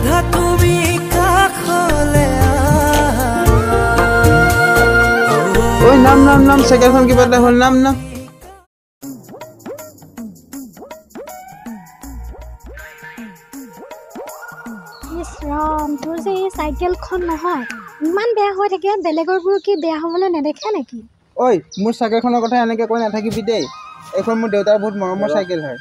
राधा তুমি কাখলে ওই নাম নাম নাম সাইকেলখন কিবা এটা হল নাম নাম রাম তোৰ যে এই সাইকেলখন নহয় ইমান বেয়া হৈ থাকে বেলেগৰবোৰ কি বেয়া হ'বলৈ নেদেখে নেকি ঐ মোৰ সাইকেলখনৰ কথা এনেকৈ কৈ নাথাকিবি দেই এখন মোৰ দেউতাৰ বহুত মৰমৰ সাইকেল হয়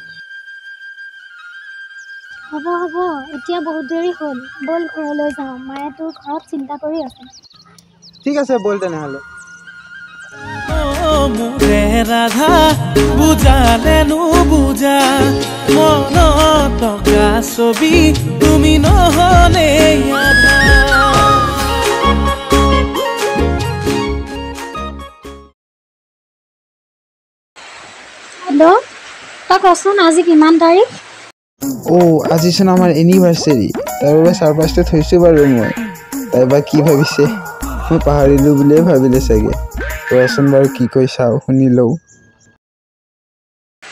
হ'ব হ'ব এতিয়া বহুত দেৰি হ'ল বল ঘৰলৈ যাওঁ মায়ে তোৰ ঘৰত চিন্তা কৰি আছে ঠিক আছে বল তেনেহ'লে মোৰে ৰাধা বুজালে নুবুজা মন টকা ছবি তুমি নহলে আধা হেল্ল' তই কচোন আজি কিমান তাৰিখ আজিচোন আমাৰ এনিভাৰ্চাৰী তাৰ বাবে ছাৰপ্ৰাইজটো থৈছোঁ বাৰু মই তাই বা কি ভাবিছে মই পাহৰিলোঁ বুলিয়ে ভাবিলে চাগে ৰচোন বাৰু কি কৈ চাওঁ শুনি লওঁ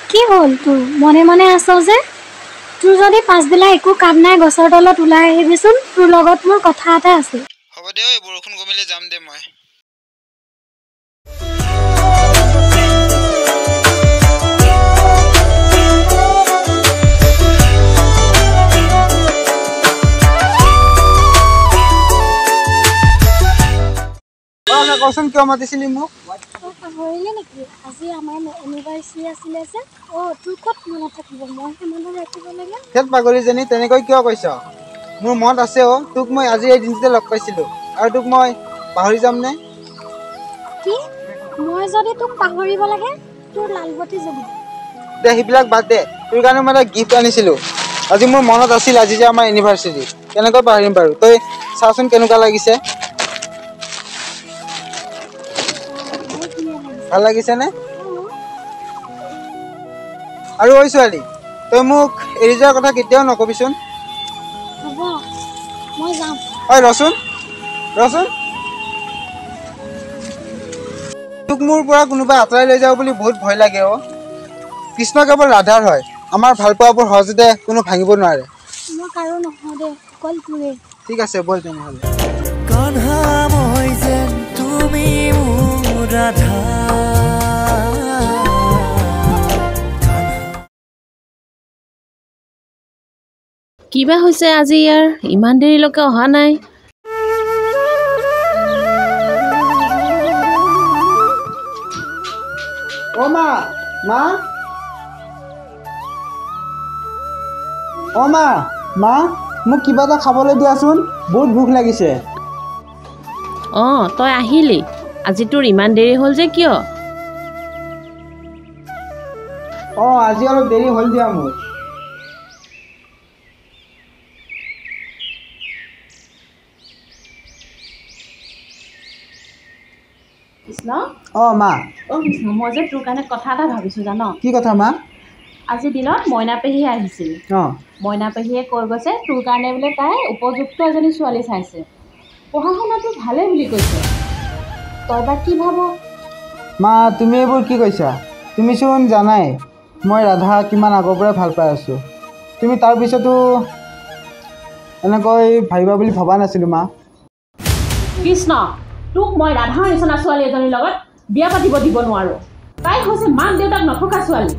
কি হ'ল তোৰ মনে মনে আছ যে তোৰ যদি পাছবেলা একো কাম নাই গছৰ তলত ওলাই আহিবিচোন তোৰ লগত মোৰ কথা এটা আছে হ'ব দে ঐ বৰষুণ কমিলে যাম দে মই কচোন কিয় মাতিছিলি মোক পাহৰিলে নেকি আজি আমাৰ এনিভাৰ্চাৰী আছিলে যে তোৰ ক'ত মনত থাকিব মইহে মনত ৰাখিব লাগে হেত পাগলীজনী তেনেকৈ কিয় কৈছ মোৰ মনত আছে তোক মই আজি এই দিনটোতে লগ পাইছিলোঁ আৰু তোক মই পাহৰি যামনে কি মই যদি তোক পাহৰিব লাগে তোৰ লালবতী জ্বলিব দে সেইবিলাক বাদ দে তোৰ কাৰণে মই এটা গিফ্ট আনিছিলোঁ আজি মোৰ মনত আছিল আজি যে আমাৰ এনিভাৰ্চাৰী কেনেকৈ পাহৰিম বাৰু তই চাচোন কেনেকুৱা লাগিছে ভাল লাগিছেনে আৰু ঐ ছোৱালী তই মোক এৰি যোৱাৰ কথা কেতিয়াও নকবিচোন হ'ব মই যাম ঐ ৰচোন তোক মোৰ পৰা কোনোবা আঁতৰাই লৈ যাওঁ বুলি বহুত ভয় লাগে কৃষ্ণ কেৱল ৰাধাৰ হয় আমাৰ ভাল পোৱাবোৰ সহজতে কোনো ভাঙিব নোৱাৰে মই কাৰো নহয় দে অকল তোৰে ঠিক আছে বল তেনেহ'লে কানহা মই যেন তুমি মোৰ ৰাধা কিবা হৈছে আজি ইয়াৰ ইমান দেৰিলৈকে অহা নাই মা মোক কিবা এটা খাবলৈ দিয়াচোন বহুত ভোক লাগিছে তই আহিলি আজি তোৰ ইমান দেৰি হ'ল যে কিয় আজি অলপ দেৰি হ'ল দিয়া মোৰ কৃষ্ণ মা কৃষ্ণ মই যে তোৰ কাৰণে কথা এটা ভাবিছোঁ জান কি কথা মা আজিৰ দিনত মইনা পেহী আহিছিল মইনা পেহীয়ে কৈ গৈছে তোৰ কাৰণে বোলে তাই উপযুক্ত এজনী ছোৱালী চাইছে পঢ়া শুনাটো ভালে বুলি কৈছে তই বা কি ভাব মা তুমি এইবোৰ কি কৈছা তুমিচোন জানাই মই ৰাধা কিমান আগৰ পৰাই ভাল পাই আছোঁ তুমি তাৰপিছতো এনেকৈ ভাবিবা বুলি ভবা নাছিলোঁ মা কৃষ্ণ তোক মই ৰাধাৰ নিচিনা ছোৱালী এজনীৰ লগত বিয়া পাতিব দিব নোৱাৰোঁ তাই হৈছে মাক দেউতাক নথকা ছোৱালী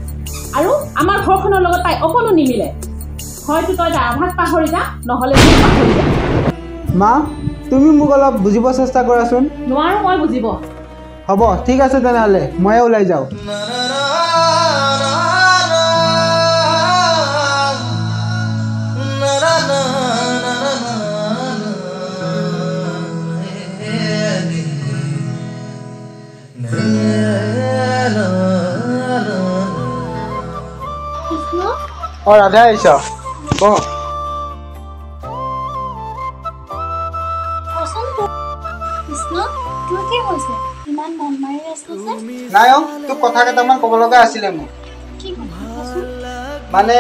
আৰু আমাৰ ঘৰখনৰ লগত তাই অকণো নিমিলে হয়তো তই ৰাধাক পাহৰি যা নহ'লে মোক পাহৰি যা মা তুমি মোক অলপ বুজিব চেষ্টা কৰাচোন নোৱাৰোঁ মই বুজিব হ'ব ঠিক আছে তেনেহ'লে ময়ে ওলাই যাওঁ ৰাধা আহিছ নাই তোক কথা কেইটামান ক'ব লগা আছিলে মোক মানে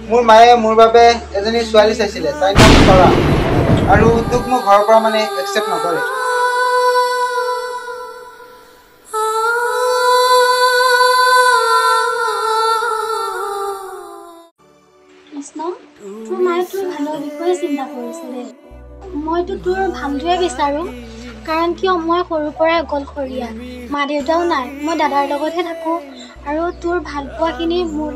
মোৰ মায়ে মোৰ বাবে এজনী ছোৱালী চাইছিলে তাইৰ নাম তৰা আৰু তোক মোৰ ঘৰৰ পৰা মানে একচেপ্ট নকৰে কৃষ্ণ তোৰ মায়ে তোৰ ভালৰ বিষয়ে চিন্তা কৰিছে দে মইতো তোৰ ভালটোৱে বিচাৰোঁ কাৰণ কিয় মই সৰুৰ পৰাই অকলশৰীয়া মা দেউতাও নাই মই দাদাৰ লগতহে থাকোঁ আৰু তোৰ ভালপোৱাখিনি মোৰ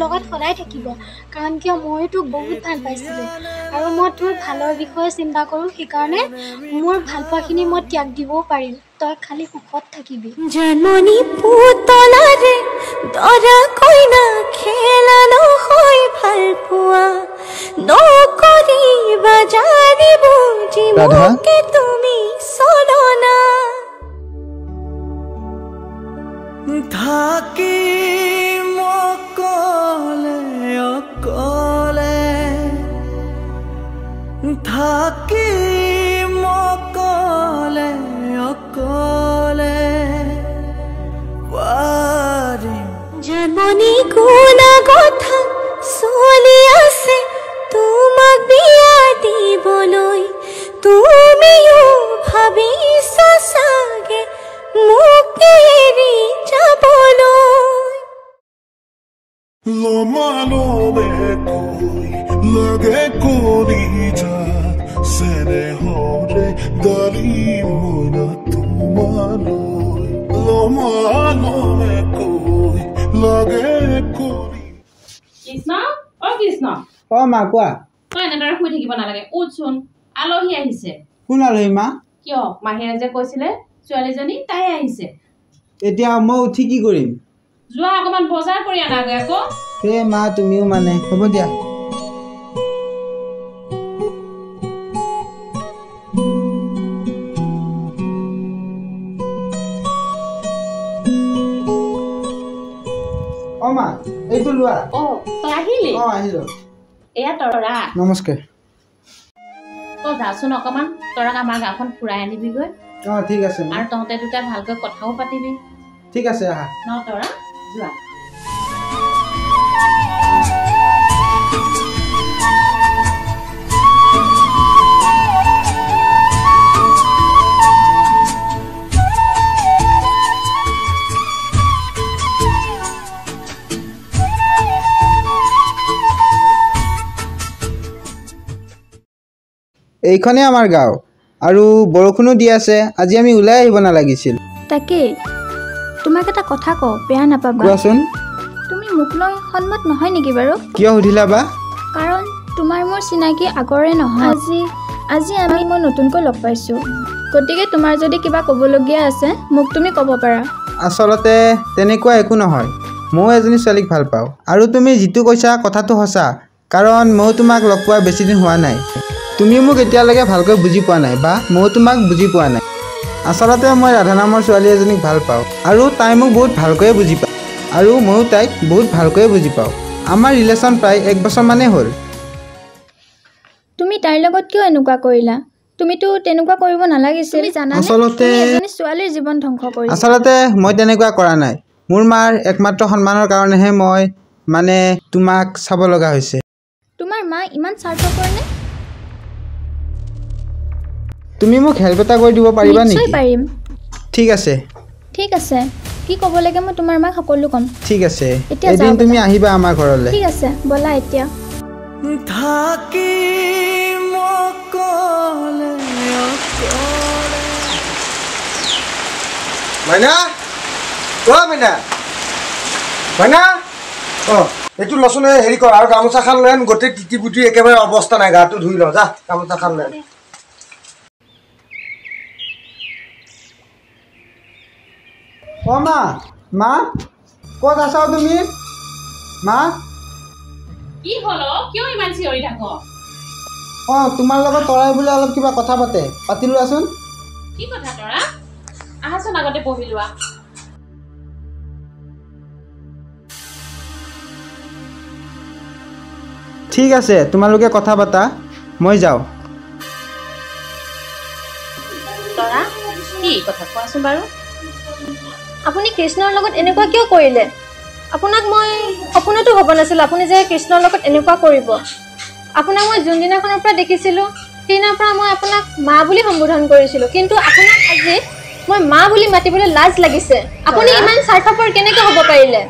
লগত সদায় থাকিব কাৰণ কিয় ময়ো তোক বহুত ভাল পাইছিলোঁ আৰু মই তোৰ ভালৰ বিষয়ে চিন্তা কৰোঁ সেইকাৰণে মোৰ ভালপোৱাখিনি মই ত্যাগ দিবও পাৰিম তই খালি সুখত থাকিবি জন্মনি পুতলাৰে দৰা কইনা খেলানো হয় ভাল পোৱা নকৰিবা জানিব জীৱকে তুমি চলনা থাকিম অকলে অকলে থাকিম অকলে অকলে পাৰিম জন্মনি গুণা কথা চলি আছে তোমাক বিয়া দিবলৈ তুমিও ভাবিছা চাগে মোক এৰি যাবলৈ লমালমে কৈ লাগে কৰি যা চেনেহৰে গালি মইনা তোমালৈ লমালমে কৈ লাগে কৰি কৃষ্ণ অ কৃষ্ণ মা কোৱা তই এনেদৰে শুই থাকিব নালাগে উঠচোন আলহী আহিছে কোন আলহী মা কিয় মাহীয়ে যে কৈছিলে ছোৱালীজনী তাই আহিছে এতিয়া মই উঠি কি কৰিম যোৱা অকমান বজাৰ কৰি আনাগৈ আকৌ মা তুমিও মানে হ'ব দিয়া মা এইটো লোৱা তই আহিলি আহিলো এয়া তৰা নমস্কাৰ তই যাচোন অকমান তৰাক আমাৰ গাঁওখন ফুৰাই আনিবিগৈ ঠিক আছে আৰু তহঁতে দুটাই ভালকৈ কথাও পাতিবি ঠিক আছে আহা ন তৰা যোৱা এইখনে আমাৰ গাঁও আৰু বৰষুণো দি আছে আজি আমি ওলাই আহিব নালাগিছিল তাকে তোমাক এটা কথা কওঁ বেয়া নাপাবা কোৱাচোন তুমি মোক লৈ সন্মত নহয় নেকি বাৰু কিয় সুধিলা বা কাৰণ তোমাৰ মোৰ চিনাকি আগৰে নহয় আজি মই নতুনকৈ লগ পাইছোঁ গতিকে তোমাৰ যদি কিবা ক'বলগীয়া আছে মোক তুমি ক'ব পাৰা আচলতে তেনেকুৱা একো নহয় ময়ো এজনী ছোৱালীক ভাল পাওঁ আৰু তুমি যিটো কৈছা কথাটো সঁচা কাৰণ ময়ো তোমাক লগ পোৱা বেছি দিন হোৱা নাই তুমি মোক এতিয়ালৈকে ভালকৈ বুজি পোৱা নাই বা ময়ো তোমাক বুজি পোৱা নাই আচলতে মই ৰাধা নামৰ ছোৱালী এজনীক ভাল পাওঁ আৰু তাই মোক বহুত ভালকৈয়ে বুজি পায় আৰু ময়ো তাইক বহুত ভালকৈয়ে বুজি পাওঁ আমাৰ ৰিলেশ্যন প্ৰায় 1 বছৰমানেই হ'ল তুমি তাইৰ লগত কিয় এনেকুৱা কৰিলা তুমিতো তেনেকুৱা কৰিব নালাগিছিল তুমি জানানে আচলতে এজনী ছোৱালীৰ জীৱন ধ্বংস কৰিছা আচলতে মই তেনেকুৱা কৰা নাই মোৰ মাৰ একমাত্ৰ সন্মানৰ কাৰণেহে মই মানে তোমাক চাব লগা হৈছে তোমাৰ মা ইমান স্বাৰ্থপৰ নে তুমি মোক হেল্প এটা কৰি দিব পাৰিবা নেকি নিশ্চয় পাৰিম ঠিক আছে কি ক'ব লাগে মই তোমাৰ মাক সকলো ক'ম ঠিক আছে এতিয়া এদিন যাওঁ তুমি আহিবা আমাৰ ঘৰলৈ ঠিক আছে ব'লা এতিয়া থাকিম অকলে অকলে মাইনা মাইনা মাইনা এইটো লচোন হেৰি কৰ আৰু গামোচাখন লৈ আন গোটেই তিতি পুতি একেবাৰে অৱস্থা নাই গাটো ধুই ল যা গামোচাখন লৈ মা ক'ত আছা তুমি মা কি হ'ল কিয় ইমান চিঞৰি থাক তোমাৰ লগত তৰাই বোলে অলপ কিবা কথা পাতি লোৱাচোন কি কথা তৰা আহাচোন আগতে পঢ়ি লোৱা ঠিক আছে তোমালোকে কথা পাতা মই যাওঁ তৰা কি কথা কোৱাচোন বাৰু আপুনি কৃষ্ণৰ লগত এনেকুৱা কিয় কৰিলে আপোনাক মই সপোনতো হ'ব নাছিল আপুনি যে কৃষ্ণৰ লগত এনেকুৱা কৰিব আপোনাক মই যোনদিনাখনৰ পৰা দেখিছিলোঁ সেইদিনাৰ পৰা মই আপোনাক মা বুলি সম্বোধন কৰিছিলোঁ কিন্তু আপোনাক আজি মই মা বুলি মাতিবলৈ লাজ লাগিছে আপুনি ইমান স্বাৰ্থপৰ কেনেকৈ হ'ব পাৰিলে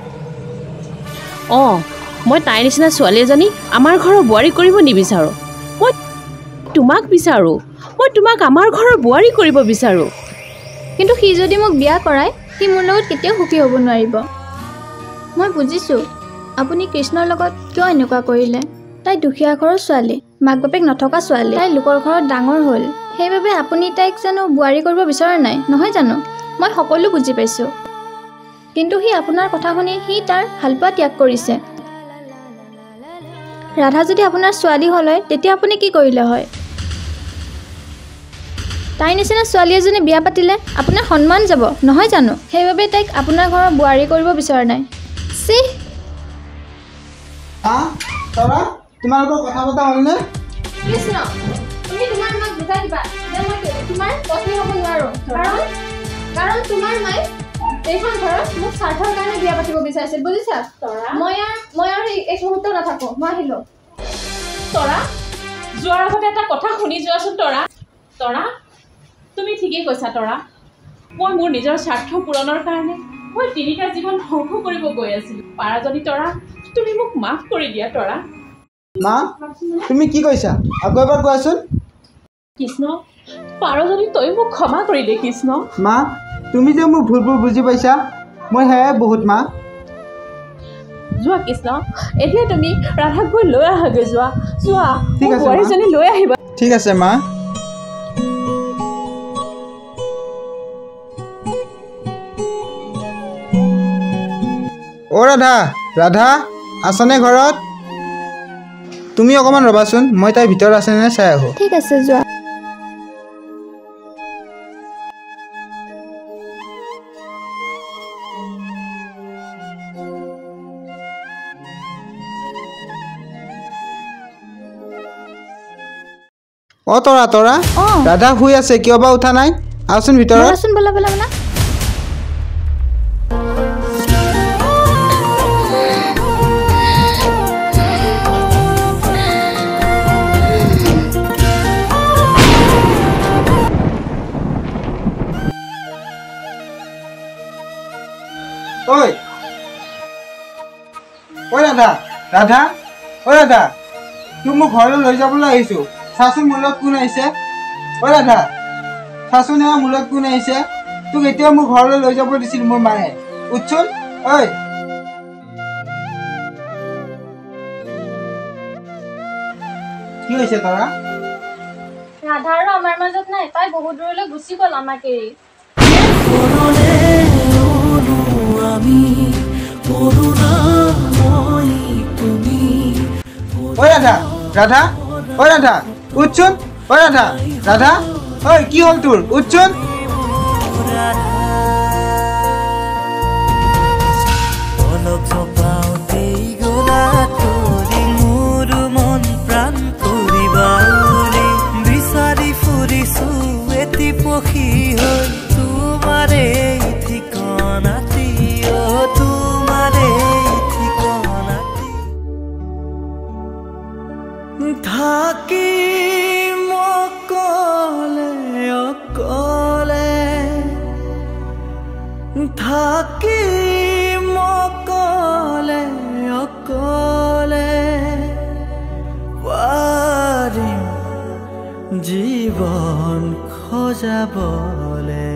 মই তাইৰ নিচিনা ছোৱালী এজনী আমাৰ ঘৰৰ বোৱাৰী কৰিব নিবিচাৰোঁ। মই তোমাক বিচাৰোঁ, মই তোমাক আমাৰ ঘৰৰ বোৱাৰী কৰিব বিচাৰোঁ। কিন্তু সি যদি মোক বিয়া কৰায় সি মোৰ লগত কেতিয়াও সুখী হ'ব নোৱাৰিব। মই বুজিছোঁ আপুনি কৃষ্ণৰ লগত কিয় এনেকুৱা কৰিলে। তাই দুখীয়া ঘৰৰ ছোৱালী, মাক বাপেক নথকা ছোৱালী, তাই লোকৰ ঘৰত ডাঙৰ হ'ল, সেইবাবে আপুনি তাইক জানো বোৱাৰী কৰিব বিচৰা নাই, নহয় জানো? মই সকলো বুজি পাইছোঁ। কিন্তু সি আপোনাৰ কথা শুনি সি তাৰ ভালপোৱা ত্যাগ কৰিছে। ৰাধা যদি আপোনাৰ ছোৱালী হ'ল হয় তেতিয়া আপুনি কি কৰিলে হয়? তাইৰ নিচিনা ছোৱালী এজনী বিয়া পাতিলে আপোনাৰ সন্মান যাব, নহয় জানো? সেইবাবে তাইক আপোনাৰ ঘৰৰ বোৱাৰী কৰিব বিচৰা নাই। তৰা তোমালোকৰ কথা পতা হ'লনে? কৃষ্ণ, তুমি তোমাৰ মাক বুজাই দিবা যে মই তোমাৰ পত্নী হ'ব নোৱাৰোঁ, কাৰণ তোমাৰ মায়ে এইখন ঘৰত মোক স্বাৰ্থৰ কাৰণে বিয়া পাতিব বিচাৰিছিল, বুজিছা? মই আৰু এই মুহূৰ্তত নাথাকোঁ, মই আহিলোঁ। তৰা, যোৱাৰ আগতে এটা কথা শুনি যোৱাচোন। তৰা, তুমি ঠিকেই কৈছা তৰা। মই মোৰ নিজৰ স্বাৰ্থ পূৰণৰ কাৰণে মই 3টা জীৱন ধ্বংস কৰিব গৈ আছিলোঁ। পাৰা যদি তৰা তুমি মোক মাফ কৰি দিয়া তৰা। মা তুমি কি কৈছা? আকৌ এবাৰ কোৱাচোন। কৃষ্ণ, পাৰ যদি তই মোক ক্ষমা কৰি দে কৃষ্ণ। মা তুমি যে মোৰ ভুলবোৰ বুজি পাইছা, মই সেয়াই বহুত মা। যোৱা কৃষ্ণ, এতিয়া তুমি ৰাধাক গৈ লৈ আহাগৈ। যোৱা ঠিক আছে বোৱাৰীজনী লৈ আহিবা। ঠিক আছে মা। অ' ৰাধা আছনে ঘৰত? তুমি অকণমান ৰ'বাচোন, মই তাইৰ ভিতৰত আছেনে চাই আহোঁ। ঠিক আছে, যোৱা। অ' তৰা ৰাধা শুই আছে, কিয় বা উঠা নাই? আহচোন ভিতৰত। বলা ৰাধা তোক মোক ঘৰলৈ লৈ যাবলৈ আহিছোঁ। চাচোন মোৰ লগত কোন আহিছে। ৰাধা চাচোন মোৰ লগত কোন আহিছে। তোক এতিয়াও মোৰ ঘৰলৈ লৈ যাব দিছিল মোৰ মায়ে। উঠচোন। কি হৈছে তৰা? ৰাধা আৰু আমাৰ মাজত নাই, তাই বহুত দূৰলৈ গুচি গ'ল আমাক এৰি। ৰাধা উঠচোন। ৰাধা কি হ'ল তোৰ? উঠচোন। বিচাৰি ফুৰিছো এটি পক্ষী হৈ তোমাৰে ঠিকনাটি, তোমাৰে ঠিকনাটি থাকিম অকলে অকলে, থাকিম অকলে অকলে, পাৰিম জীৱন খজাবলে।